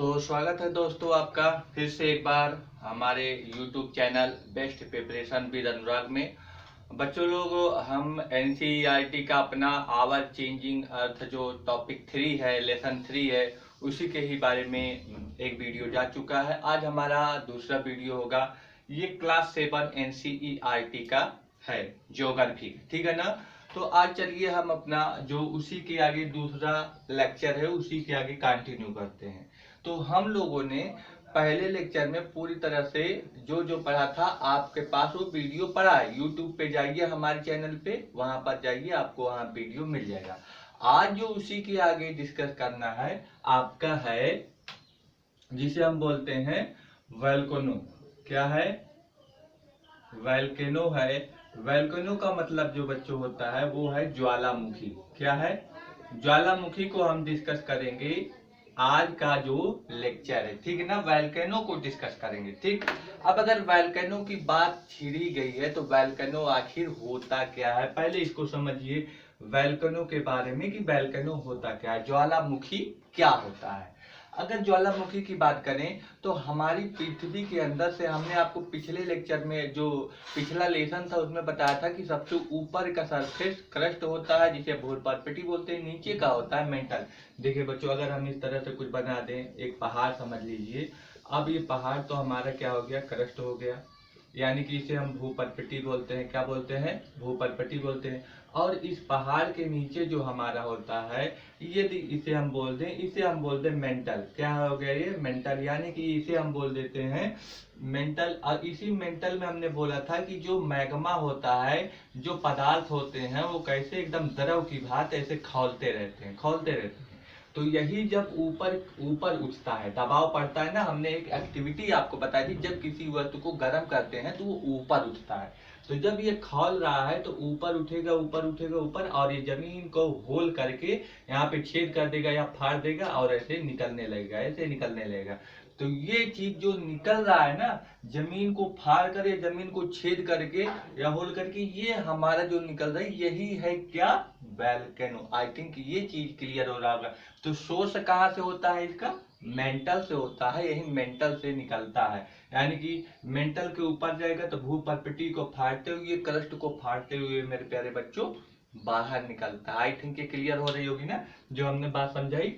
तो स्वागत है दोस्तों आपका फिर से एक बार हमारे YouTube channel best preparation with Anurag में। बच्चों लोग, हम NCERT का अपना आवर चेंजिंग अर्थ जो टॉपिक 3 है, लेसन 3 है, उसी के ही बारे में एक वीडियो जा चुका है। आज हमारा दूसरा वीडियो होगा। ये क्लास 7 NCERT का है, ज्योग्राफी, ठीक है ना। तो आज चलिए हम अपना जो उसी के आगे दूसरा लेक्चर है उसी के आगे कंटिन्यू करते हैं। तो हम लोगों ने पहले लेक्चर में पूरी तरह से जो जो पढ़ा था आपके पास वो वीडियो पड़ा है। यूट्यूब पे जाइए, हमारे चैनल पे, वहां पर जाइए, आपको वहां वीडियो मिल जाएगा। आज जो उसी के आगे डिस्कस करना है आपका है, जिसे हम बोलते हैं वोल्केनो। क्या है? वोल्केनो है। वोल्केनो का मतलब जो बच्चों होता है वो है ज्वालामुखी। क्या है? ज्वालामुखी को हम डिस्कस करेंगे आज का जो लेक्चर है, ठीक है ना। वोल्केनो को डिस्कस करेंगे, ठीक। अब अगर वोल्केनो की बात छिड़ी गई है तो वोल्केनो आखिर होता क्या है, पहले इसको समझिए वोल्केनो के बारे में कि वोल्केनो होता क्या है, ज्वालामुखी क्या होता है। अगर ज्वालामुखी की बात करें तो हमारी पृथ्वी के अंदर से, हमने आपको पिछले लेक्चर में जो पिछला लेसन था उसमें बताया था कि सबसे ऊपर का सरफेस क्रस्ट होता है जिसे भूपर्पटी बोलते हैं, नीचे का होता है मेंटल। देखिए बच्चों, अगर हम इस तरह से कुछ बना दें, एक पहाड़ समझ लीजिए। अब ये पहाड़ तो हमारा क्या हो गया, क्रस्ट हो गया, यानी कि इसे हम भूपर्पटी बोलते हैं। क्या बोलते हैं? भूपर्पटी बोलते हैं। और इस पहाड़ के नीचे जो हमारा होता है, यदि इसे हम बोल दें मेंटल। क्या हो गया ये? मेंटल, यानी कि इसे हम बोल देते हैं मेंटल। और इसी मेंटल में हमने बोला था कि जो मैग्मा होता है, जो पदार्थ होते हैं वो कैसे एकदम द्रव की भांति ऐसे खौलते रहते हैं। तो यही जब ऊपर ऊपर उठता है, दबाव पड़ता है ना, हमने एक एक्टिविटी आपको बताई थी, जब किसी वस्तु को गर्म करते हैं तो वो ऊपर उठता है। तो जब ये खौल रहा है तो ऊपर उठेगा, ऊपर, और ये जमीन को होल करके यहाँ पे छेद कर देगा या फाड़ देगा और ऐसे निकलने लगेगा। तो ये चीज जो निकल रहा है ना, जमीन को फाड़ कर या जमीन को छेद करके या होल करके, ये हमारा जो निकल रहा है यही है क्या? वोल्केनो। आई थिंक ये चीज क्लियर हो रहा होगा। तो सोर्स कहाँ से होता है इसका? मेंटल से होता है, यही मेंटल से निकलता है। यानी कि मेंटल के ऊपर जाएगा तो भूपर्पटी को फाड़ते हुए, क्रस्ट को फाड़ते हुए मेरे प्यारे बच्चों बाहर निकलता है। आई थिंक ये क्लियर हो रही होगी ना जो हमने बात समझाई।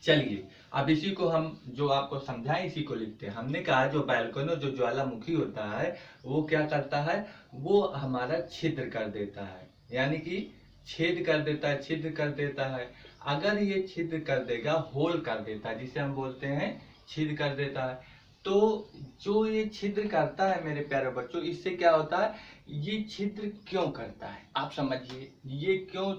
चलिए अब इसी को हम जो आपको समझाएं इसी को लिखते हैं। हमने कहा जो वोल्केनो, जो ज्वालामुखी होता है, वो क्या करता है, वो हमारा छिद्र कर देता है, यानी कि छिद्र कर देता है। अगर ये छिद्र कर देगा, होल कर देता है, जिसे हम बोलते हैं छिद्र कर देता है। तो जो ये छिद्र करता है मेरे प्यारे बच्चों, इससे क्या होता है, ये छिद्र क्यों करता है आप समझिए। ये क्यों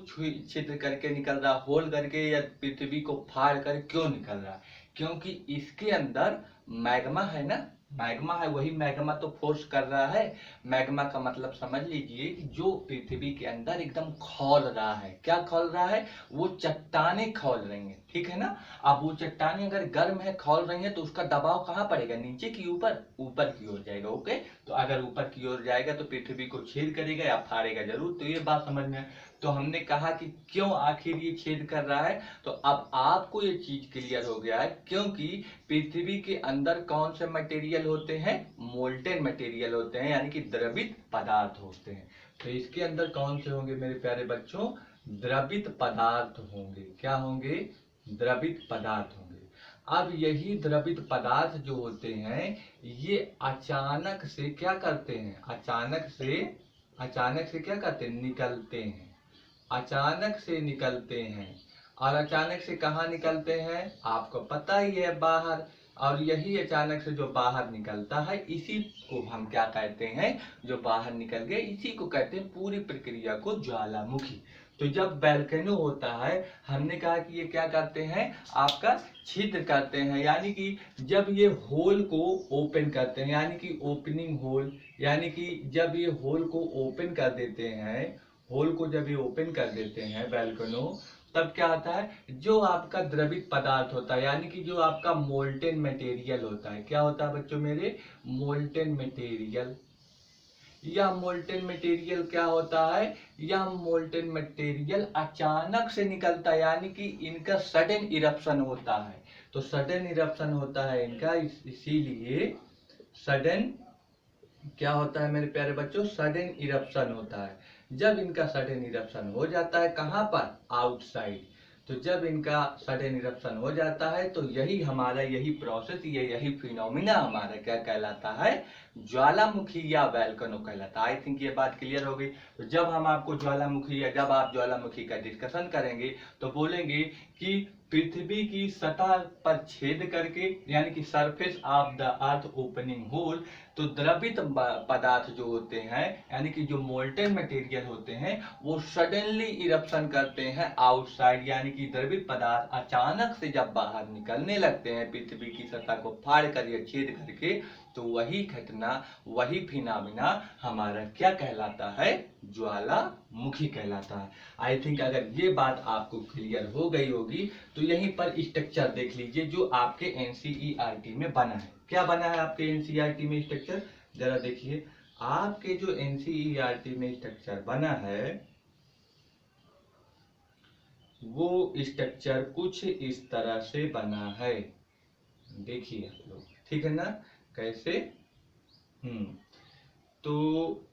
छिद्र करके निकल रहा, होल करके या पृथ्वी को फाड़ कर क्यों निकल रहा है? क्योंकि इसके अंदर मैग्मा है ना, मैग्मा है, वही मैग्मा तो फोर्स कर रहा है। मैग्मा का मतलब समझ लीजिए कि जो पृथ्वी के अंदर एकदम खौल रहा है। क्या खौल रहा है? वो चट्टाने खौल रही हैं, ठीक है ना। अब वो चट्टाने अगर गर्म है, खौल रही है, तो उसका दबाव कहाँ पड़ेगा? नीचे की ऊपर की ओर जाएगा। ओके, तो अगर ऊपर की ओर जाएगा तो पृथ्वी को छेद करेगा या फाड़ेगा जरूर। तो ये बात समझ में। तो हमने कहा कि क्यों आखिर ये छेद कर रहा है, तो अब आपको ये चीज क्लियर हो गया है। क्योंकि पृथ्वी के अंदर कौन से मटेरियल होते हैं? मोल्टेन मटेरियल होते हैं, यानी कि द्रवित पदार्थ होते हैं। तो इसके अंदर कौन से होंगे मेरे प्यारे बच्चों? द्रवित पदार्थ होंगे। क्या होंगे? द्रवित पदार्थ होंगे। अब यही द्रवित पदार्थ जो होते हैं, ये अचानक से क्या करते हैं? अचानक से क्या करते हैं? निकलते हैं। अचानक से निकलते हैं। और अचानक से कहाँ निकलते हैं? आपको पता ही है, बाहर। और यही अचानक से जो बाहर निकलता है, इसी को हम क्या कहते हैं? जो बाहर निकल गए, इसी को कहते हैं पूरी प्रक्रिया को ज्वालामुखी। तो जब वोल्केनो होता है, हमने कहा कि ये क्या करते हैं? आपका छिद्र करते हैं, यानी कि जब ये होल को ओपन करते हैं, यानी कि ओपनिंग होल, यानी कि जब ये होल को ओपन कर देते हैं, होल को जब ये ओपन कर देते हैं वोल्केनो, तब क्या होता है? जो आपका द्रवित पदार्थ होता है, यानी कि जो आपका मोल्टेन मटेरियल होता है। क्या होता है बच्चों मेरे? Molten material. यह मोल्टेन मटेरियल क्या होता है, यह मोल्टेन मटेरियल अचानक से निकलता है, यानी कि इनका सडन इरप्शन होता है। तो सडन इरप्शन होता है इनका, इसीलिए सडन क्या होता है मेरे प्यारे बच्चों, सडन इरप्शन होता है। जब इनका सडन इरप्शन हो जाता है कहाँ पर, आउटसाइड, तो जब इनका सडन इरप्शन हो जाता है तो यही हमारा यही प्रोसेस, यही फिनोमिना हमारा क्या कहलाता है, ज्वालामुखी या वैल्कनो कहलाता है। आई थिंक ये बात क्लियर हो गई। तो जब हम आपको ज्वालामुखी या जब आप ज्वालामुखी का डिस्कशन करेंगे तो बोलेंगे कि पृथ्वी की सतह पर छेद करके, यानी कि surface of the earth opening hole, तो द्रवित पदार्थ जो होते हैं, यानी कि जो मोल्टेन मटेरियल होते हैं, वो सडनली इरप्शन करते हैं आउटसाइड, यानी कि द्रवित पदार्थ अचानक से जब बाहर निकलने लगते हैं पृथ्वी की सतह को फाड़ कर या छेद करके, तो वही घटना, वही फिनोमिना हमारा क्या कहलाता है, ज्वालामुखी कहलाता है। आई थिंक अगर ये बात आपको क्लियर हो गई होगी तो यहीं पर स्ट्रक्चर देख लीजिए जो आपके एनसीईआरटी में बना है। क्या बना है आपके एनसीईआरटी में स्ट्रक्चर, जरा देखिए। आपके जो एनसीईआरटी में स्ट्रक्चर बना है वो स्ट्रक्चर कुछ इस तरह से बना है, देखिए आप लोग, ठीक है ना, कैसे। तो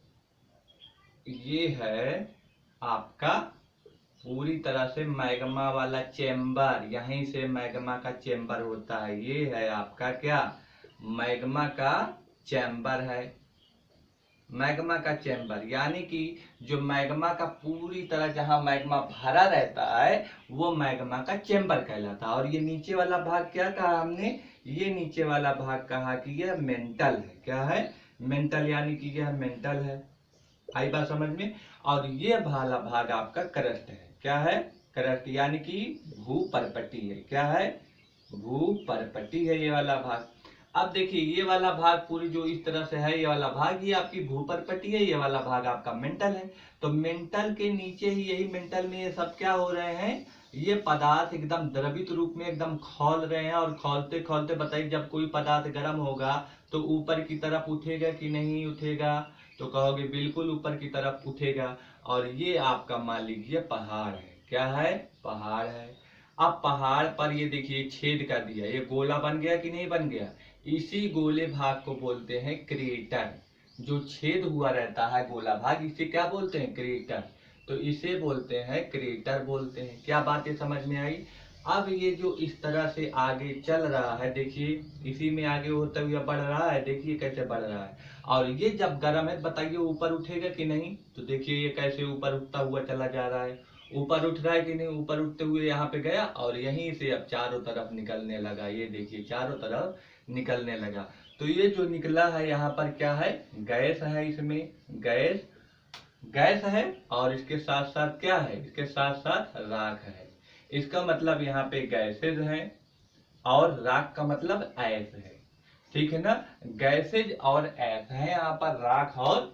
ये है आपका पूरी तरह से मैग्मा वाला चेम्बर, यहीं से मैग्मा का चेम्बर होता है। ये है आपका क्या, मैग्मा का चैम्बर है, मैग्मा का चैम्बर, यानी कि जो मैग्मा का पूरी तरह जहां मैग्मा भरा रहता है वो मैग्मा का चैम्बर कहलाता है। और ये नीचे वाला भाग क्या कहा हमने, ये नीचे वाला भाग कहा कि यह मेंटल है, क्या है, मेंटल, यानी कि यह मेंटल है। आई बात समझ में। और ये वाला भाग आपका क्रस्ट है, क्या है, क्रस्ट, यानी कि भूपर्पटी है, क्या है, भूपर्पटी है ये वाला भाग। अब देखिए ये वाला भाग पूरी जो इस तरह से है, ये वाला भाग ये आपकी भूपर्पटी है, ये वाला भाग आपका मेंटल है। तो मेंटल के नीचे ही, यही मेंटल में ये सब क्या हो रहे हैं, ये पदार्थ एकदम द्रवित रूप में एकदम खौल रहे हैं। और खौलते खौलते बताइए, जब कोई पदार्थ गर्म होगा तो ऊपर की तरफ उठेगा कि नहीं उठेगा, तो कहोगे बिल्कुल ऊपर की तरफ उठेगा। और ये आपका मान लीजिए पहाड़ है, क्या है, पहाड़ है। अब पहाड़ पर ये देखिए छेद कर दिया, ये गोला बन गया कि नहीं बन गया, इसी गोले भाग को बोलते हैं क्रेटर। जो छेद हुआ रहता है गोला भाग, इसे क्या बोलते हैं, क्रेटर। तो इसे बोलते हैं क्रेटर बोलते हैं। क्या बात है समझ में आई। अब ये जो इस तरह से आगे चल रहा है, देखिए इसी में आगे होता हुआ बढ़ रहा है, देखिए कैसे बढ़ रहा है। और ये जब गर्म है बताइए ऊपर उठेगा कि नहीं, तो देखिए ये कैसे ऊपर उठता हुआ चला जा रहा है, ऊपर उठ रहा है कि नहीं, ऊपर उठते हुए यहाँ पे गया और यहीं से अब चारों तरफ निकलने लगा, ये देखिए चारों तरफ निकलने लगा। तो ये जो निकला है यहाँ पर क्या है, गैस है, इसमें गैस, गैस है। और इसके साथ साथ क्या है, इसके साथ साथ राख है। इसका मतलब यहाँ पे गैसेज है और राख का मतलब ऐस है, ठीक है ना। गैसेज और ऐस है यहाँ पर, राख और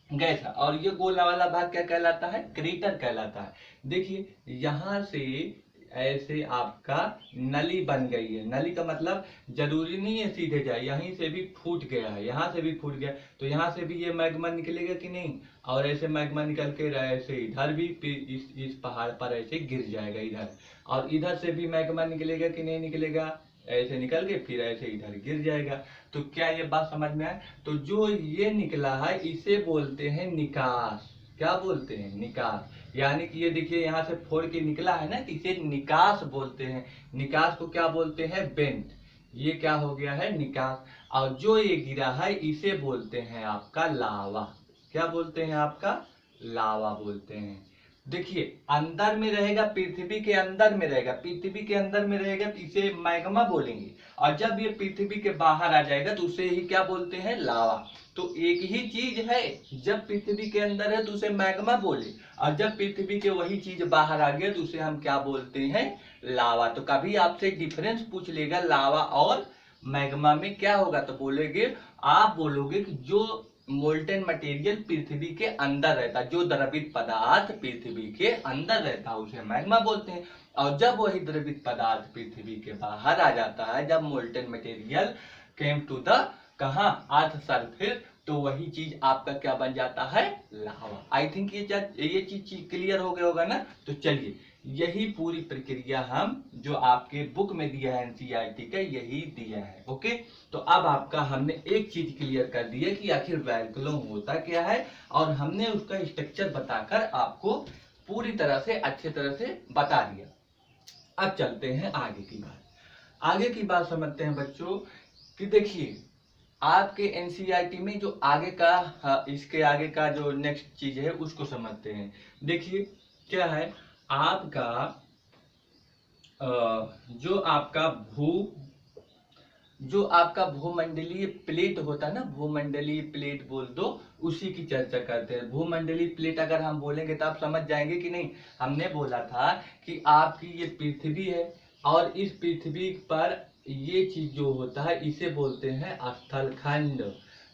गैस है। और ये गोला वाला भाग क्या कहलाता है, क्रेटर कहलाता है। देखिए यहाँ से ऐसे आपका नली बन गई है, नली का मतलब जरूरी नहीं है सीधे जाए, यहीं से भी फूट गया है, यहाँ से भी फूट गया, तो यहाँ से भी ये मैग्मा निकलेगा कि नहीं, और ऐसे मैग्मा निकल के ऐसे इधर भी इस पहाड़ पर ऐसे गिर जाएगा इधर, और इधर से भी मैग्मा निकलेगा कि नहीं निकलेगा, ऐसे निकल के फिर ऐसे इधर गिर जाएगा। तो क्या ये बात समझ में आए। तो जो ये निकला है इसे बोलते हैं निकास, क्या बोलते हैं, निकास। यानी कि ये देखिए यहाँ से फोड़ के निकला है ना, तो इसे निकास बोलते हैं। निकास को क्या बोलते हैं, बेंट। ये क्या हो गया है, निकास। और जो ये गिरा है इसे बोलते हैं आपका लावा। क्या बोलते हैं आपका, लावा बोलते हैं। देखिए अंदर में रहेगा, पृथ्वी के अंदर में रहेगा, पृथ्वी के अंदर में रहेगा तो इसे मैग्मा बोलेंगे। और जब ये पृथ्वी के बाहर आ जाएगा तो उसे ही क्या बोलते हैं, लावा। तो एक ही चीज है, जब पृथ्वी के अंदर है तो उसे मैग्मा बोले, और जब पृथ्वी के वही चीज बाहर आ गया तो उसे हम क्या बोलते हैं, लावा। तो कभी आपसे डिफरेंस पूछ लेगा लावा और मैग्मा में क्या होगा, तो बोलेगे, आप बोलोगे कि जो मोल्टेन मटेरियल पृथ्वी के अंदर रहता, जो द्रवित पदार्थ पृथ्वी के अंदर रहता उसे मैग्मा बोलते हैं। और जब वही द्रवित पदार्थ पृथ्वी के बाहर आ जाता है, जब molten material came to the कहा, अर्थ सरफेस, तो वही चीज आपका क्या बन जाता है, लावा। आई थिंक ये चीज क्लियर हो गया होगा ना। तो चलिए, यही पूरी प्रक्रिया हम जो आपके बुक में दिया है एनसीईआरटी का, यही दिया है। ओके, तो अब आपका हमने एक चीज क्लियर कर दी है कि आखिर वैल्कुलम होता क्या है, और हमने उसका स्ट्रक्चर बताकर आपको पूरी तरह से अच्छे तरह से बता दिया। अब चलते हैं आगे की बात। आगे की बात समझते हैं बच्चों कि देखिए आपके एनसीईआरटी में जो आगे का इसके आगे का जो नेक्स्ट चीज है उसको समझते हैं। देखिए क्या है आपका जो आपका भूमंडलीय प्लेट होता है ना, भूमंडलीय प्लेट बोल दो, उसी की चर्चा करते हैं। भूमंडलीय प्लेट अगर हम बोलेंगे तो आप समझ जाएंगे कि नहीं। हमने बोला था कि आपकी ये पृथ्वी है और इस पृथ्वी पर ये चीज जो होता है इसे बोलते हैं स्थल खंड।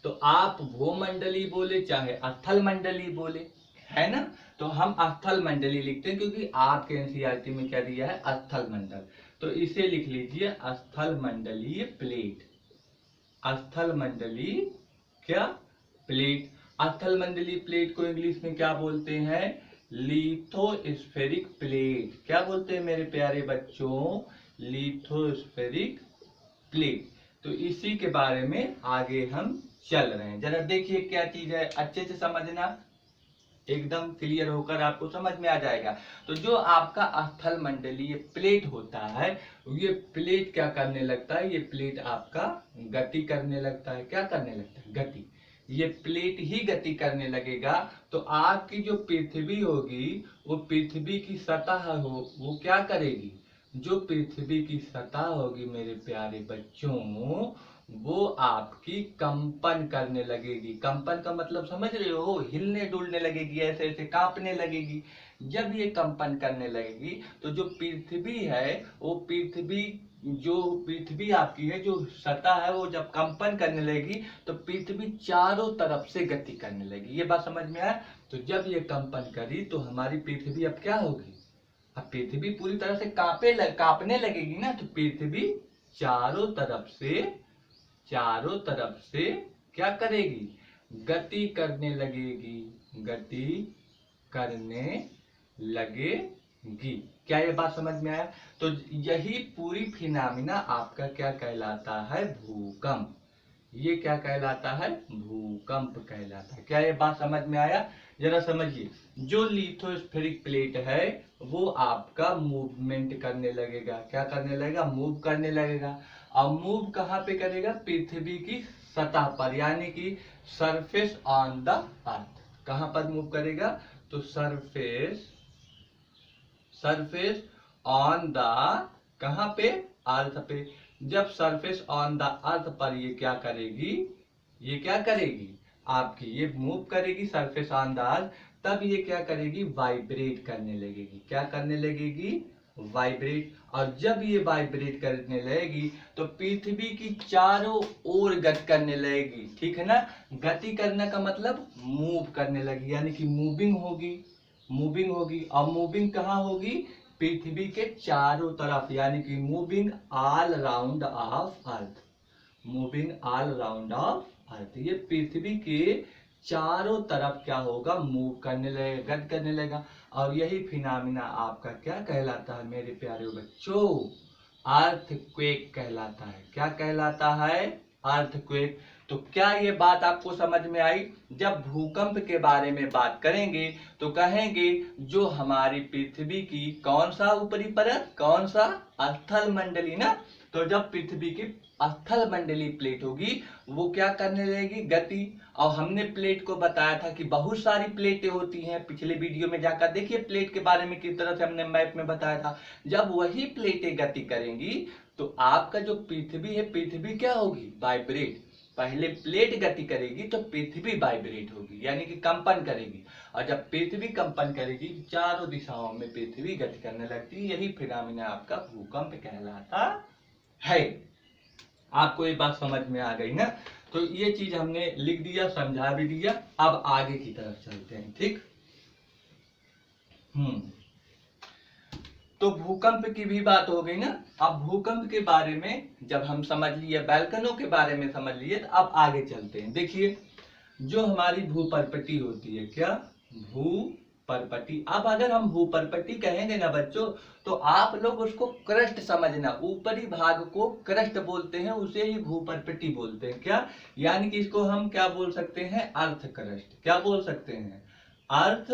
तो आप भूमंडलीय बोले चाहे स्थल मंडलीय बोले, है ना, तो हम स्थल मंडलीय लिखते हैं क्योंकि आपके एनसीईआरटी में क्या दिया है, स्थल मंडल। तो इसे लिख लीजिए स्थल मंडलीय प्लेट। स्थल मंडलीय क्या, प्लेट। स्थल मंडलीय प्लेट को इंग्लिश में क्या बोलते हैं, लिथोस्फेरिक प्लेट। क्या बोलते हैं मेरे प्यारे बच्चों, लिथोस्फेरिक प्लेट। तो इसी के बारे में आगे हम चल रहे हैं। जरा देखिए क्या चीज है, अच्छे से समझना, एकदम क्लियर होकर आपको समझ में आ जाएगा। तो जो आपका स्थल मंडलीय प्लेट होता है, ये प्लेट क्या करने लगता है, ये प्लेट आपका गति करने लगता है। क्या करने लगता है, गति। ये प्लेट ही गति करने लगेगा तो आपकी जो पृथ्वी होगी, वो पृथ्वी की सतह हो, वो क्या करेगी, जो पृथ्वी की सतह होगी मेरे प्यारे बच्चों, वो आपकी कंपन करने लगेगी। कंपन का मतलब समझ रहे हो, हिलने डुलने लगेगी, ऐसे ऐसे कांपने लगेगी। जब ये कंपन करने लगेगी तो जो पृथ्वी है, वो पृथ्वी आपकी है, जो सतह है, वो जब कंपन करने लगेगी तो पृथ्वी चारों तरफ से गति करने लगेगी। ये बात समझ में आया। तो जब ये कंपन करी तो हमारी पृथ्वी अब क्या होगी, अब पृथ्वी पूरी तरह से कांपने लगेगी ना, तो पृथ्वी चारों तरफ से क्या करेगी, गति करने लगेगी, गति करने लगेगी। क्या ये बात समझ में आया। तो यही पूरी फिनोमिना आपका क्या कहलाता है, भूकंप। ये क्या कहलाता है, भूकंप कहलाता है। क्या ये बात समझ में आया। जरा समझिए, जो लिथोस्फेरिक प्लेट है वो आपका मूवमेंट करने लगेगा। क्या करने लगेगा, मूव करने लगेगा। और मूव कहाँ पे करेगा, पृथ्वी की सतह पर, यानी कि सरफेस ऑन द अर्थ। कहां पर मूव करेगा, तो सरफेस ऑन द, कहां पे, अर्थ पे। जब सरफेस ऑन द अर्थ पर ये क्या करेगी, आपकी ये मूव करेगी सरफेस ऑन द अर्थ, तब ये क्या करेगी, वाइब्रेट करने लगेगी। क्या करने लगेगी, वाइब्रेट। और जब ये वाइब्रेट करने लगेगी तो पृथ्वी की चारों ओर गति करने लगेगी। ठीक है ना, गति करने का मतलब मूव करने लगी, यानी कि मूविंग होगी। और मूविंग कहाँ होगी, पृथ्वी के चारों तरफ, यानी कि moving all round of earth. ये पृथ्वी के चारों तरफ क्या होगा, मूव करने लगेगा, गति करने लगेगा। और यही फिनोमिना आपका क्या कहलाता है मेरे प्यारे बच्चों, अर्थक्वेक कहलाता है। क्या कहलाता है, अर्थक्वेक। तो क्या ये बात आपको समझ में आई। जब भूकंप के बारे में बात करेंगे तो कहेंगे जो हमारी पृथ्वी की कौन सा ऊपरी परत, कौन सा, स्थल मंडली ना। तो जब पृथ्वी की स्थल मंडलीय प्लेट होगी वो क्या करने लगेगी, गति। और हमने प्लेट को बताया था कि बहुत सारी प्लेटें होती हैं, पिछले वीडियो में जाकर देखिए प्लेट के बारे में किस तरह से हमने मैप में बताया था। जब वही प्लेटें गति करेंगी तो आपका जो पृथ्वी है, पृथ्वी क्या होगी, वाइब्रेट। पहले प्लेट गति करेगी तो पृथ्वी वाइब्रेट होगी, यानी कि कंपन करेगी। और जब पृथ्वी कंपन करेगी चारों दिशाओं में पृथ्वी गति करने लगती है। यही फिनोमिना आपका भूकंप कहलाता है। आपको ये बात समझ में आ गई ना। तो ये चीज हमने लिख दिया, समझा भी दिया। अब आगे की तरफ चलते हैं, ठीक। तो भूकंप की भी बात हो गई ना। अब भूकंप के बारे में जब हम समझ लिए, वोल्केनो के बारे में समझ लिए, तो अब आगे चलते हैं। देखिए जो हमारी भूपर्पटी होती है, क्या, भूपर्पटी। अब अगर हम भूपर्पटी कहेंगे ना बच्चों, तो आप लोग उसको क्रस्ट समझना, ऊपरी भाग को क्रस्ट बोलते हैं, उसे ही भूपर्पटी बोलते हैं। क्या, यानी कि इसको हम क्या बोल सकते हैं, अर्थ क्रस्ट। क्या बोल सकते हैं, अर्थ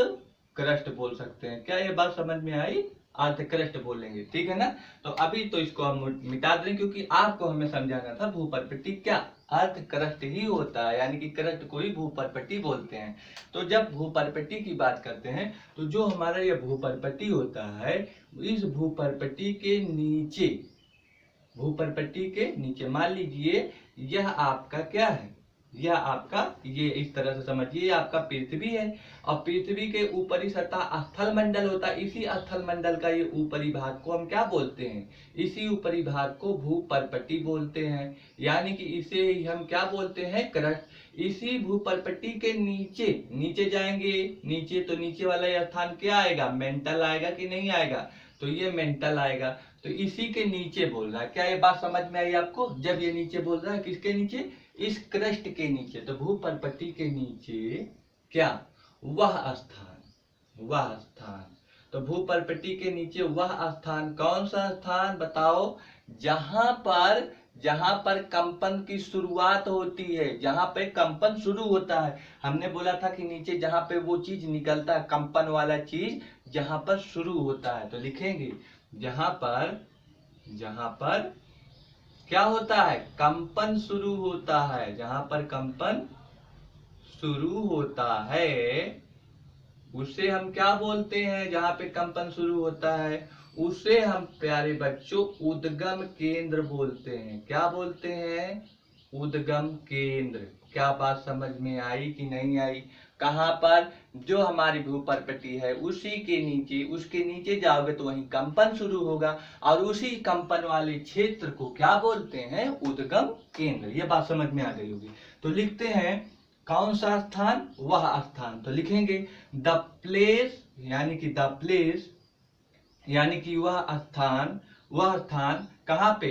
क्रस्ट बोल सकते हैं। क्या ये बात समझ में आई, अर्थ क्रस्ट बोलेंगे, ठीक है ना। तो अभी तो इसको हम मिटा दें, क्योंकि आपको हमें समझाना था भूपर्पटी क्या, अर्थ क्रस्ट ही होता है, यानी कि क्रस्ट को ही भूपर्पटी बोलते हैं। तो जब भूपर्पटी की बात करते हैं, तो जो हमारा ये भूपर्पटी होता है, इस भूपर्पटी के नीचे, भूपर्पटी के नीचे मान लीजिए यह आपका क्या है, यह आपका, ये इस तरह से समझिए, आपका पृथ्वी है, और पृथ्वी के ऊपरी सतह स्थल मंडल होता है। इसी स्थल मंडल का ये ऊपरी भाग को हम क्या बोलते हैं, इसी ऊपरी भाग को भूपर्पटी बोलते हैं, यानी कि इसे ही हम क्या बोलते हैं, क्रस्ट। इसी भूपर्पटी के नीचे, नीचे जाएंगे, नीचे तो नीचे वाला यह स्थान क्या आएगा, मेंटल आएगा कि नहीं आएगा, तो ये मेंटल आएगा। तो इसी के नीचे बोल रहा है। क्या ये बात समझ में आई आपको, जब ये नीचे बोल रहा है, किसके नीचे, इस क्रस्ट के नीचे, तो भूपर्पटी के नीचे क्या, वह स्थान, वह स्थान। तो भूपर्पटी के नीचे वह स्थान, कौन सा स्थान बताओ, जहां पर कंपन की शुरुआत होती है, जहां पे कंपन शुरू होता है। हमने बोला था कि नीचे जहां पे वो चीज निकलता है, कंपन वाला चीज जहां पर शुरू होता है, तो लिखेंगे जहां पर क्या होता है, कंपन शुरू होता है, जहां पर कंपन शुरू होता है उसे हम क्या बोलते हैं, जहां पे कंपन शुरू होता है उसे हम प्यारे बच्चों उद्गम केंद्र बोलते हैं। क्या बोलते हैं, उद्गम केंद्र। क्या बात समझ में आई कि नहीं आई, कहां पर, जो हमारी भूपर्पटी है उसी के नीचे, उसके नीचे जाओगे तो वहीं कंपन शुरू होगा, और उसी कंपन वाले क्षेत्र को क्या बोलते हैं, उद्गम केंद्र। ये बात समझ में आ गई होगी। तो लिखते हैं कौन सा स्थान, वह स्थान। तो लिखेंगे द प्लेस, यानी कि द प्लेस, यानी कि वह स्थान, वह स्थान कहां पे,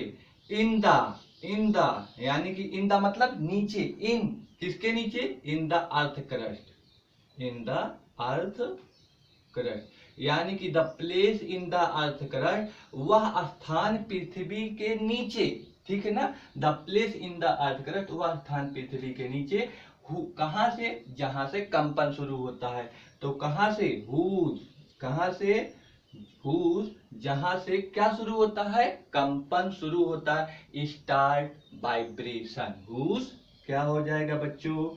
इन द, यानी कि इन द मतलब नीचे, इन किसके नीचे, इन the earth crust, in the earth crust, यानी कि the place in the earth crust, वह स्थान पृथ्वी के नीचे, ठीक है ना। The place in the earth crust, वह स्थान पृथ्वी के नीचे, कहां से, जहां से कंपन शुरू होता है। तो कहां से, हुज, कहां से, हुज, जहां से क्या शुरू होता है, कंपन शुरू होता है, स्टार्ट वाइब्रेशन। हुज क्या हो जाएगा बच्चों,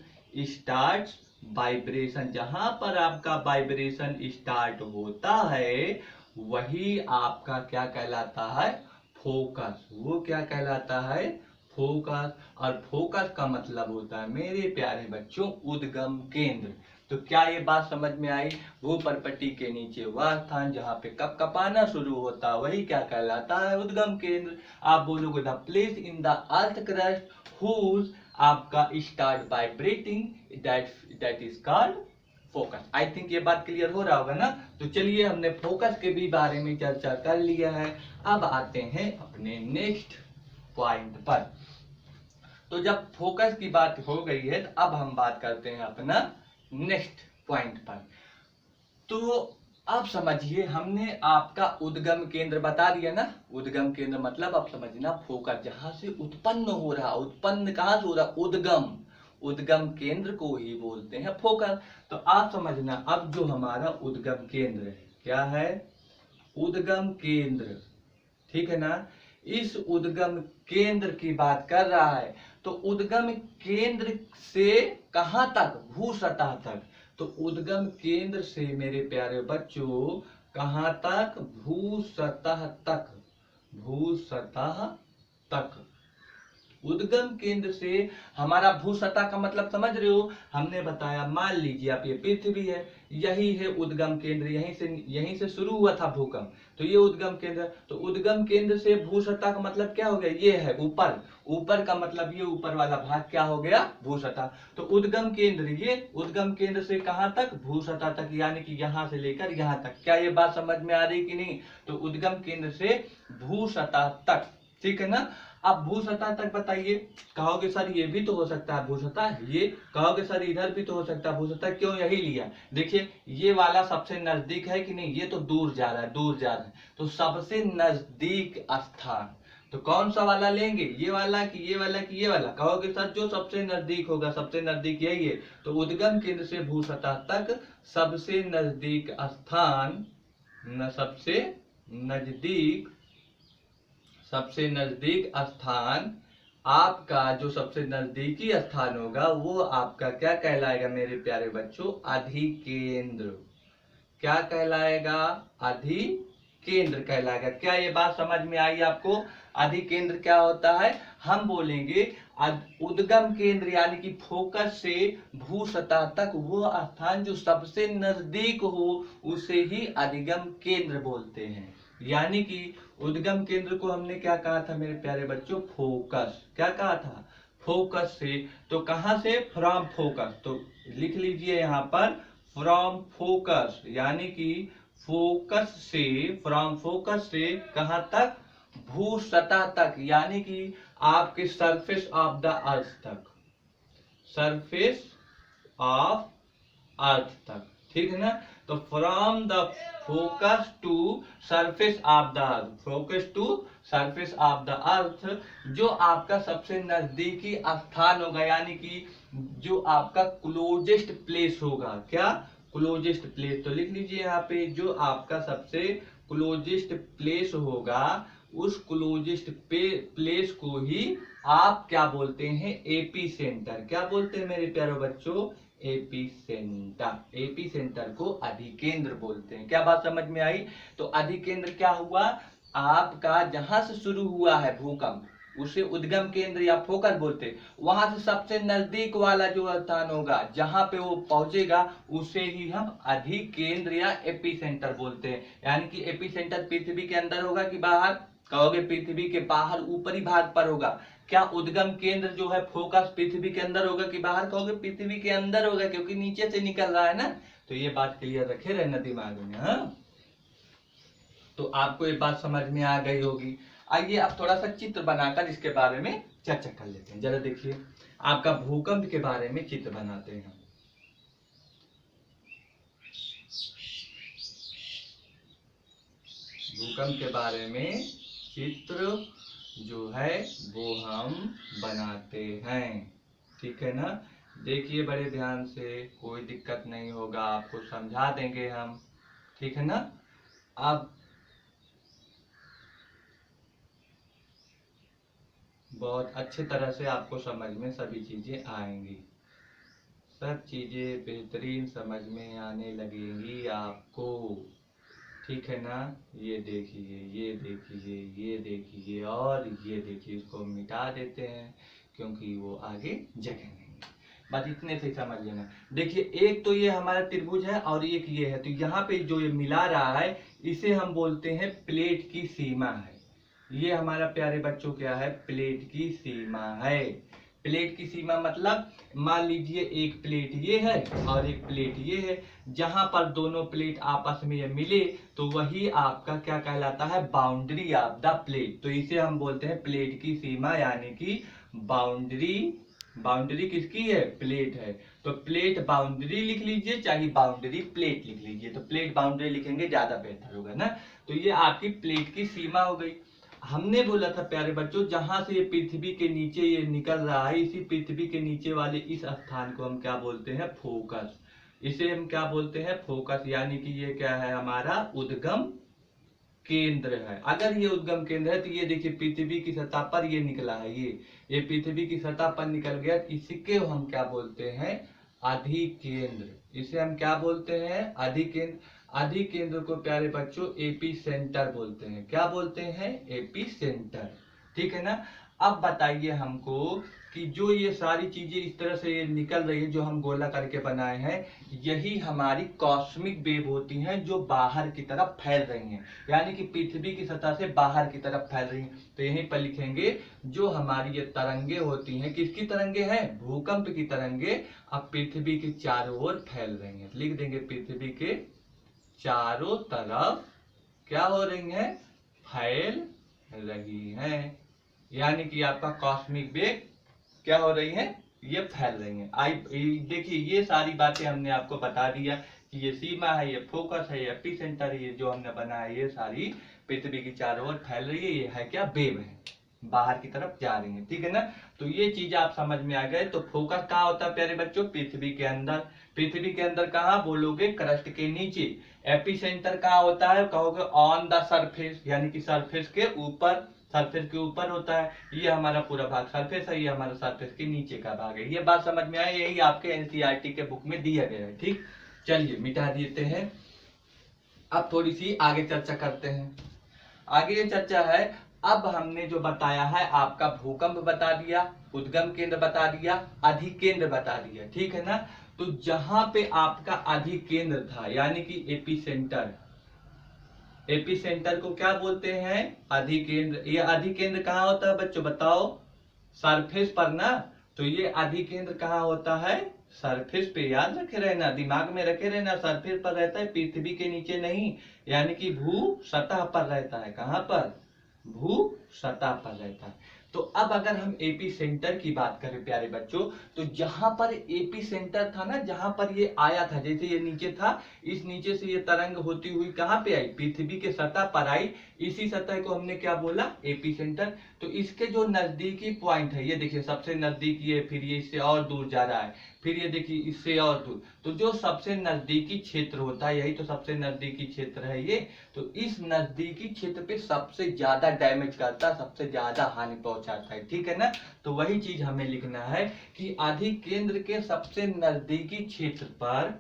स्टार्ट वाइब्रेशन। जहां पर आपका वाइब्रेशन स्टार्ट होता है वही आपका क्या कहलाता है, फोकस। वो क्या कहलाता है, फोकस। और फोकस का मतलब होता है मेरे प्यारे बच्चों उद्गम केंद्र। तो क्या ये बात समझ में आई, भूपर्पटी के नीचे वह स्थान जहां पे कपकपाना शुरू होता है वही क्या कहलाता है, उद्गम केंद्र। आप बोलोगे the place in the earth crust whose आपका start vibrating, that is called focus. I think ये बात क्लियर हो रहा होगा ना। तो चलिए हमने फोकस के भी बारे में चर्चा कर लिया है, अब आते हैं अपने नेक्स्ट पॉइंट पर। तो जब फोकस की बात हो गई है तो अब हम बात करते हैं अपना नेक्स्ट पॉइंट पर। तो अब समझिए हमने आपका उद्गम केंद्र बता दिया ना, उद्गम केंद्र मतलब अब समझना फोकस, जहां से उत्पन्न हो रहा, उत्पन्न कहां से हो रहा, उद्गम, उद्गम केंद्र को ही बोलते हैं फोकस। तो आप समझना अब जो हमारा उद्गम केंद्र है, क्या है, उद्गम केंद्र, ठीक है ना। इस उद्गम केंद्र की बात कर रहा है, तो उद्गम केंद्र से कहां तक, भू सतह तक। तो उद्गम केंद्र से मेरे प्यारे बच्चों कहां तक, भू सतह तक, भू सतह तक। उद्गम केंद्र से हमारा भू सतह का मतलब समझ रहे हो, हमने बताया मान लीजिए आप ये पृथ्वी है, यही है उद्गम केंद्र, यहीं से शुरू हुआ था भूकंप, तो ये उद्गम केंद्र। तो उद्गम केंद्र से भू सतह का मतलब क्या हो गया, ये है ऊपर, ऊपर का मतलब ये ऊपर वाला भाग क्या हो गया, भू सतह। तो उद्गम केंद्र, ये उद्गम केंद्र से कहां तक, भू सतह तक, यानी कि यहां से लेकर यहां तक। क्या ये बात समझ में आ रही कि नहीं। तो उद्गम केंद्र से भू सतह तक, ठीक है ना। अब भू सतह तक बताइए, कहोगे सर ये भी तो हो सकता है भू सतह, ये कहोगे सर इधर भी तो हो सकता है भू सतह, क्यों यही लिया? देखिए ये वाला सबसे नजदीक है कि नहीं, ये तो दूर जा रहा है, दूर जा रहा है, तो सबसे नजदीक स्थान तो कौन सा वाला लेंगे, ये वाला कि ये वाला कि ये वाला? कहोगे सर जो सबसे नजदीक होगा, सबसे नजदीक यही है, तो उद्गम केंद्र से भू सतह तक सबसे नजदीक स्थान सबसे नजदीक स्थान आपका जो सबसे नजदीकी स्थान होगा वो आपका क्या कहलाएगा मेरे प्यारे बच्चों? अधिकेंद्र। क्या कहलाएगा? अधिकेंद्र कहलाएगा। क्या ये बात समझ में आई आपको? अधिकेंद्र क्या होता है? हम बोलेंगे उद्गम केंद्र यानी कि फोकस से भू सतह तक वो स्थान जो सबसे नजदीक हो उसे ही अधिगम केंद्र बोलते हैं। यानी कि उद्गम केंद्र को हमने क्या कहा था मेरे प्यारे बच्चों? फोकस। क्या कहा था? फोकस से। तो कहां से? From focus. तो लिख लीजिए यहां पर फ्रॉम फोकस, यानी कि फोकस से, फ्रॉम फोकस से कहां तक? भू सतह तक, यानी कि आपके सरफेस ऑफ द अर्थ तक, सरफेस ऑफ अर्थ तक, ठीक है ना। तो from the focus to surface of the earth, focus to surface of the earth, जो आपका सबसे नजदीकी स्थान होगा, यानी कि जो आपका क्लोजेस्ट प्लेस होगा। क्या? Closest place. तो लिख लीजिए यहाँ पे जो आपका सबसे क्लोजेस्ट प्लेस होगा उस क्लोजेस्ट प्लेस को ही आप क्या बोलते हैं? AP centre. क्या बोलते हैं मेरे प्यारे बच्चों? AP centre. एपी सेंटर को अधिकेंद्र बोलते हैं। क्या बात समझ में आई? तो अधिकेंद्र क्या हुआ? आपका जहां से शुरू हुआ है भूकंप उसे उद्गम केंद्र या फोकस बोलते हैं। वहां से सबसे नजदीक वाला जो स्थान होगा जहां पे वो पहुंचेगा उसे ही हम अधिकेंद्र या एपी सेंटर बोलते हैं। यानी कि एपी सेंटर पृथ्वी के अंदर होगा कि बाहर? कहोगे पृथ्वी के बाहर ऊपरी भाग पर होगा। क्या उद्गम केंद्र जो है फोकस पृथ्वी के अंदर होगा कि बाहर? कहोगे पृथ्वी के अंदर होगा, क्योंकि नीचे से निकल रहा है ना। तो ये बात क्लियर रखे रहना दिमाग में। हाँ, तो आपको ये बात समझ में आ गई होगी। आइए अब थोड़ा सा चित्र बनाकर इसके बारे में चर्चा कर लेते हैं। जरा देखिए, आपका भूकंप के बारे में चित्र बनाते हैं। भूकंप के बारे में चित्र जो है वो हम बनाते हैं, ठीक है ना। देखिए बड़े ध्यान से, कोई दिक्कत नहीं होगा, आपको समझा देंगे हम, ठीक है ना। अब बहुत अच्छे तरह से आपको समझ में सभी चीजें आएंगी, सब चीजें बेहतरीन समझ में आने लगेंगी आपको, ठीक है ना। ये देखिए, ये देखिए, ये देखिए और ये देखिए। इसको मिटा देते हैं क्योंकि वो आगे जगह नहीं है। बस इतने से समझ लेना। देखिए एक तो ये हमारा त्रिभुज है और एक ये है, तो यहाँ पे जो ये मिला रहा है इसे हम बोलते हैं प्लेट की सीमा है। ये हमारा प्यारे बच्चों क्या है? प्लेट की सीमा है। प्लेट की सीमा मतलब मान लीजिए एक प्लेट ये है और एक प्लेट ये है, जहां पर दोनों प्लेट आपस में ये मिले तो वही आपका क्या कहलाता है? Boundary of the plate. तो इसे हम बोलते हैं प्लेट की सीमा, यानी कि बाउंड्री। बाउंड्री किसकी है? प्लेट है। तो प्लेट बाउंड्री लिख लीजिए, चाहे बाउंड्री प्लेट लिख लीजिए। तो प्लेट बाउंड्री लिखेंगे ज्यादा बेहतर होगा ना। तो ये आपकी प्लेट की सीमा हो गई। हमने बोला था प्यारे बच्चों, जहां से ये पृथ्वी के नीचे ये निकल रहा है, इसी पृथ्वी के नीचे वाले इस स्थान को हम क्या बोलते हैं? फोकस। इसे हम क्या बोलते हैं? फोकस। यानी कि ये क्या है? हमारा उद्गम केंद्र है। अगर ये उद्गम केंद्र है तो ये देखिए पृथ्वी की सतह पर ये निकला है, ये पृथ्वी की सतह पर निकल गया, इसके हम क्या बोलते हैं? अधिकेंद्र। इसे हम क्या बोलते हैं? अधिकेंद्र। अधिकेंद्र को प्यारे बच्चों एपी सेंटर बोलते हैं। क्या बोलते हैं? एपी सेंटर, ठीक है ना। अब बताइए हमको कि जो ये सारी चीजें इस तरह से ये निकल रही है, जो हम गोला करके बनाए हैं, यही हमारी कॉस्मिक वेव होती हैं जो बाहर की तरफ फैल रही हैं, यानी कि पृथ्वी की सतह से बाहर की तरफ फैल रही हैं। तो यहीं पर लिखेंगे जो हमारी ये तरंगे होती हैं, किसकी तरंगे हैं? भूकंप की तरंगे अब पृथ्वी के चारों ओर फैल रही हैं। लिख देंगे पृथ्वी के चारों तरफ क्या हो रही हैं? फैल रही हैं, यानी कि आपका कॉस्मिक वेव क्या हो रही है, ये फैल रही है। देखिए ये सारी बातें हमने आपको बता दिया कि ये सीमा है, ये फोकस है, ये एपिसेंटर है, ये जो हमने बनाया है, ये सारी पृथ्वी की चारों ओर फैल रही है। ये है क्या, वेव है, बाहर की तरफ जा रही है, ठीक है ना। तो ये चीज आप समझ में आ गए। तो फोकस कहाँ होता है प्यारे बच्चों, पृथ्वी के अंदर। पृथ्वी के अंदर कहाँ बोलोगे, क्रस्ट के नीचे। एपिसेंटर कहाँ होता है, कहोगे ऑन द सरफेस, यानी कि सरफेस के ऊपर, सरफेस के ऊपर होता है। ये हमारा पूरा भाग सरफेस है, ये हमारा सरफेस के नीचे का भाग है। ये बात समझ में आए, यही आपके एनसीईआरटी के बुक में दिया गया है, ठीक। चलिए मिटा देते हैं, अब थोड़ी सी आगे चर्चा करते हैं। आगे ये चर्चा है, अब हमने जो बताया है आपका भूकंप बता दिया, उद्गम केंद्र बता दिया, अधिकेंद्र बता दिया, ठीक है ना। तो जहां पे आपका अधिकेंद्र था यानी कि एपिसेंटर, एपिसेंटर को क्या बोलते हैं, अधिकेंद्र। ये अधिकेंद्र कहाँ होता है बच्चों बताओ, सरफेस पर ना। तो ये अधिकेंद्र कहाँ होता है, सरफेस पे, याद रखे रहना, दिमाग में रखे रहना, सरफेस पर रहता है, पृथ्वी के नीचे नहीं, यानी कि भू सतह पर रहता है। कहाँ पर, भू सतह पर रहता है। तो अब अगर हम एपी सेंटर की बात करें प्यारे बच्चों, तो जहां पर एपी सेंटर था ना, जहां पर ये आया था, जैसे ये नीचे था, इस नीचे से ये तरंग होती हुई कहां पे आई, पृथ्वी के सतह पर आई। इसी सतह को हमने क्या बोला, एपी सेंटर। तो इसके जो नजदीकी पॉइंट है, ये देखिए सबसे नजदीकी है, फिर ये इससे और दूर जा रहा है, फिर ये देखिए इससे और दूर। तो जो सबसे नजदीकी क्षेत्र होता है, यही तो सबसे नजदीकी क्षेत्र है ये। तो इस नजदीकी क्षेत्र पे सबसे ज्यादा डैमेज करता है, सबसे ज्यादा हानि पहुंचाता है, ठीक है ना। तो वही चीज हमें लिखना है कि अधिकेंद्र के सबसे नजदीकी क्षेत्र पर,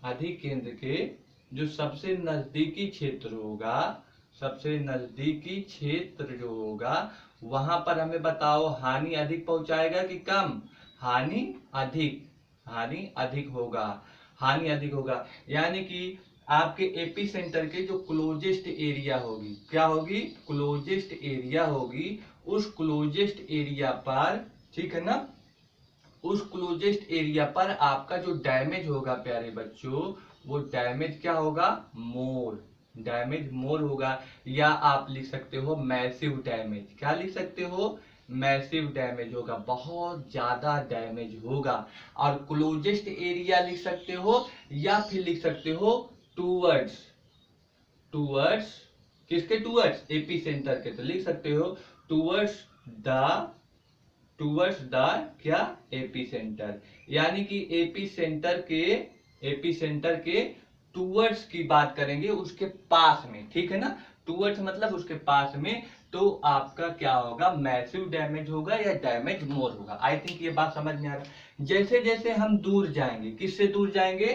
अधिकेंद्र के जो सबसे नजदीकी क्षेत्र होगा, सबसे नजदीकी क्षेत्र जो होगा, वहां पर हमें बताओ हानि अधिक पहुंचाएगा कि कम, हानि अधिक, हानि अधिक होगा, हानि अधिक होगा। यानी कि आपके एपी सेंटर के जो क्लोजेस्ट एरिया होगी, क्या होगी, क्लोजेस्ट एरिया होगी, उस क्लोजेस्ट एरिया पर, ठीक है ना, उस क्लोजेस्ट एरिया पर आपका जो डैमेज होगा प्यारे बच्चों, वो डैमेज क्या होगा, मोर, डैमेज मोर होगा। या आप लिख सकते हो मैसिव डैमेज, क्या लिख सकते हो, मैसिव डैमेज होगा, बहुत ज्यादा डैमेज होगा। और क्लोजेस्ट एरिया लिख सकते हो, या फिर लिख सकते हो टूवर्ड्स, टूवर्ड्स किसके, टूवर्ड्स एपी सेंटर के। तो लिख सकते हो टूवर्ड्स द, टूवर्ड्स द क्या, एपी सेंटर। यानी कि एपी सेंटर के, एपी सेंटर के टूवर्ड्स की बात करेंगे, उसके पास में, ठीक है ना। टूवर्ड्स मतलब उसके पास में। तो आपका क्या होगा, मैसिव डैमेज होगा या डैमेज मोर होगा। आई थिंक ये बात समझ में आ रहा है। जैसे जैसे हम दूर जाएंगे, किससे दूर जाएंगे,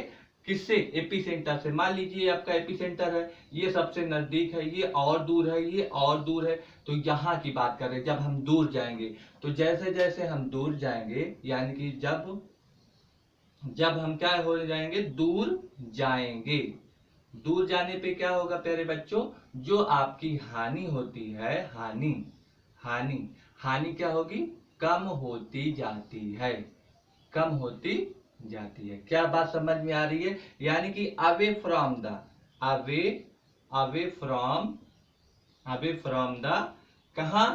किससे, एपी सेंटर से। मान लीजिए आपका एपी सेंटर है, ये सबसे नजदीक है, ये और दूर है, ये और दूर है। तो यहाँ की बात करें, जब हम दूर जाएंगे, तो जैसे जैसे हम दूर जाएंगे, यानी कि जब जब हम क्या हो जाएंगे, दूर जाएंगे, दूर जाने पे क्या होगा प्यारे बच्चों, जो आपकी हानि होती है, हानि, हानि, हानि क्या होगी, कम होती जाती है, कम होती जाती है। क्या बात समझ में आ रही है। यानी कि away from the, away, away from, away from the, कहा,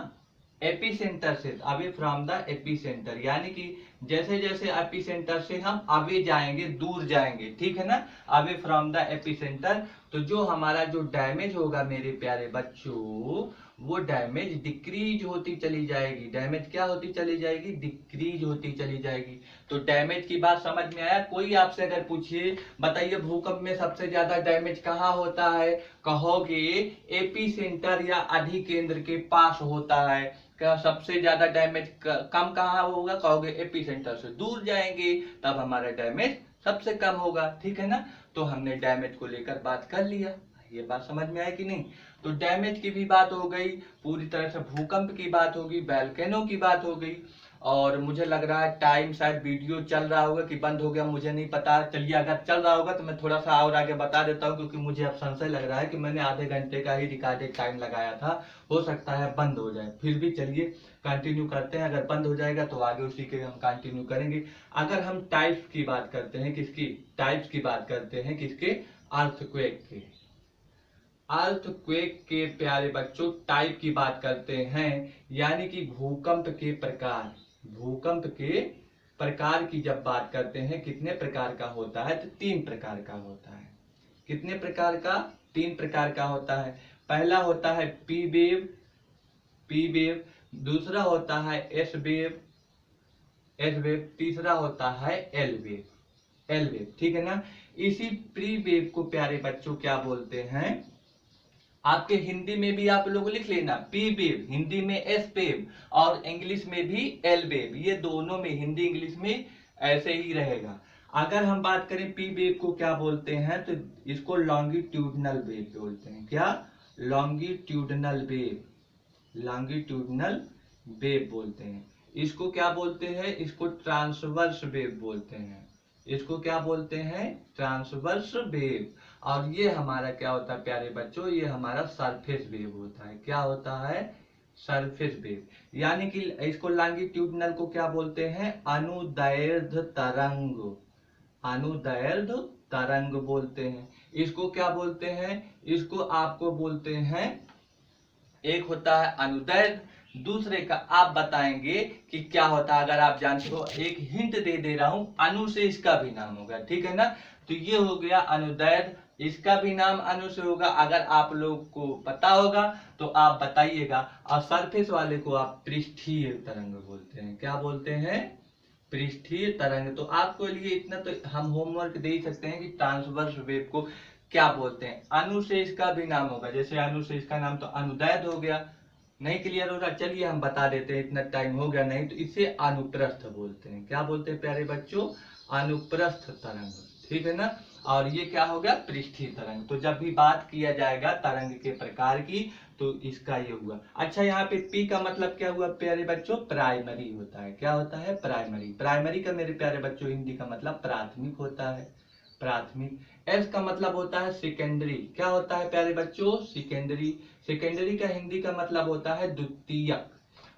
एपी सेंटर से, away from the AP centre. यानी कि जैसे जैसे एपी सेंटर से हम अवे जाएंगे, दूर जाएंगे, ठीक है ना, away from the AP centre. तो जो हमारा जो डैमेज होगा मेरे प्यारे बच्चों, वो डैमेज डिक्रीज होती चली जाएगी। डैमेज क्या होती चली जाएगी, डिक्रीज होती चली जाएगी। तो डैमेज की बात समझ में आया। कोई आपसे अगर पूछिए, बताइए भूकंप में सबसे ज्यादा डैमेज कहाँ होता है, कहोगे एपी सेंटर या अधिकेंद्र के पास होता है। क्या सबसे ज्यादा डैमेज कम कहाँ होगा, कहोगे एपी सेंटर से दूर जाएंगे, तब हमारा डैमेज सबसे कम होगा, ठीक है ना। तो हमने डैमेज को लेकर बात कर लिया, ये बात समझ में आई कि नहीं। तो डैमेज की भी बात हो गई, पूरी तरह से भूकंप की बात होगी, वोल्केनो की बात हो गई। और मुझे लग रहा है टाइम, शायद वीडियो चल रहा होगा कि बंद हो गया, मुझे नहीं पता। चलिए अगर चल रहा होगा तो मैं थोड़ा सा और आगे बता देता हूँ, क्योंकि मुझे अब संशय लग रहा है कि मैंने आधे घंटे का ही रिकॉर्डेड टाइम लगाया था, हो सकता है बंद हो जाए। फिर भी चलिए कंटिन्यू करते हैं, अगर बंद हो जाएगा तो आगे उसी के हम कंटिन्यू करेंगे। अगर हम टाइप्स की बात करते हैं, किसकी, टाइप्स की बात करते हैं, किसके, अर्थक्वेक के। अर्थक्वेक के प्यारे बच्चों टाइप की बात करते हैं, यानी कि भूकंप के प्रकार। भूकंप के प्रकार की जब बात करते हैं, कितने प्रकार का होता है, तो 3 प्रकार का होता है। कितने प्रकार का? 3 प्रकार का होता है। पहला होता है पी वेव, पी वेव। दूसरा होता है एस वेव, एस वेव। तीसरा होता है एल वेव, एल वेव। ठीक है ना। इसी प्री वेव को प्यारे बच्चों क्या बोलते हैं? आपके हिंदी में भी आप लोग लिख लेना, पी वेव, हिंदी में एस वेव और इंग्लिश में भी एल वेव। ये दोनों में, हिंदी इंग्लिश में ऐसे ही रहेगा। अगर हम बात करें पी वेव को क्या बोलते हैं, तो इसको लॉन्गिट्यूडनल वेव बोलते हैं। क्या? लॉन्गिट्यूडनल वेव, लॉन्गिट्यूडनल वेव बोलते हैं। इसको क्या बोलते हैं? इसको ट्रांसवर्स वेव बोलते हैं। इसको क्या बोलते हैं? Transverse wave. और ये हमारा क्या होता है प्यारे बच्चों? ये हमारा सरफेस वेव होता है। क्या होता है? Surface wave. यानी कि इसको लॉन्गिट्यूडनल को क्या बोलते हैं? अनुदैर्ध्य तरंग, अनुदैर्ध्य तरंग बोलते हैं। इसको क्या बोलते हैं? इसको आपको बोलते हैं, एक होता है अनुदैर्ध्य, दूसरे का आप बताएंगे कि क्या होता है। अगर आप जानते हो, एक हिंट दे रहा हूं, अनु से इसका भी नाम होगा। ठीक है ना। तो ये हो गया अनुदैर्ध्य, इसका भी नाम अनु से होगा। अगर आप लोग को पता होगा तो आप बताइएगा। और सरफेस वाले को आप पृष्ठीय तरंग बोलते हैं। क्या बोलते हैं? पृष्ठीय तरंग। तो आपको लिए इतना तो हम होमवर्क दे ही सकते हैं कि ट्रांसवर्स वेव को क्या बोलते हैं। अनु से इसका भी नाम होगा, जैसे अनु से इसका नाम तो अनुदैर्ध्य हो गया। नहीं क्लियर हो रहा? चलिए हम बता देते हैं, इतना टाइम हो गया। नहीं तो इसे अनुप्रस्थ बोलते हैं। क्या बोलते हैं प्यारे बच्चों? अनुप्रस्थ तरंग। ठीक है ना। और ये क्या हो गया? पृष्ठीय तरंग। तो जब भी बात किया जाएगा तरंग के प्रकार की, तो इसका ये हुआ। अच्छा, यहाँ पे पी का मतलब क्या हुआ प्यारे बच्चों? प्राइमरी होता है। क्या होता है? प्राइमरी। प्राइमरी का मेरे प्यारे बच्चों हिंदी का मतलब प्राथमिक होता है, प्राथमिक। एस का मतलब होता है सेकेंडरी। क्या होता है प्यारे बच्चों? सेकेंडरी। सेकेंडरी का हिंदी का मतलब होता है द्वितीयक।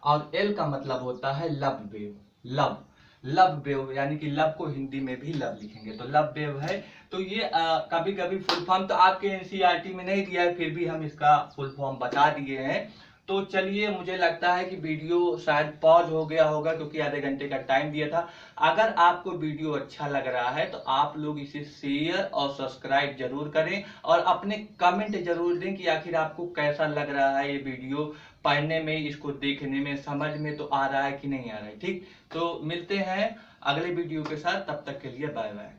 और एल का मतलब होता है love wave, love, love wave. यानी कि लव को हिंदी में भी लव लिखेंगे तो लव वेव है। तो ये कभी कभी फुल फॉर्म तो आपके एनसीईआरटी में नहीं दिया है, फिर भी हम इसका फुल फॉर्म बता दिए हैं। तो चलिए, मुझे लगता है कि वीडियो शायद पॉज हो गया होगा, क्योंकि आधे घंटे का टाइम दिया था। अगर आपको वीडियो अच्छा लग रहा है तो आप लोग इसे शेयर और सब्सक्राइब जरूर करें, और अपने कमेंट जरूर दें कि आखिर आपको कैसा लग रहा है ये वीडियो पढ़ने में, इसको देखने में, समझ में तो आ रहा है कि नहीं आ रहा है। ठीक, तो मिलते हैं अगले वीडियो के साथ, तब तक के लिए बाय बाय।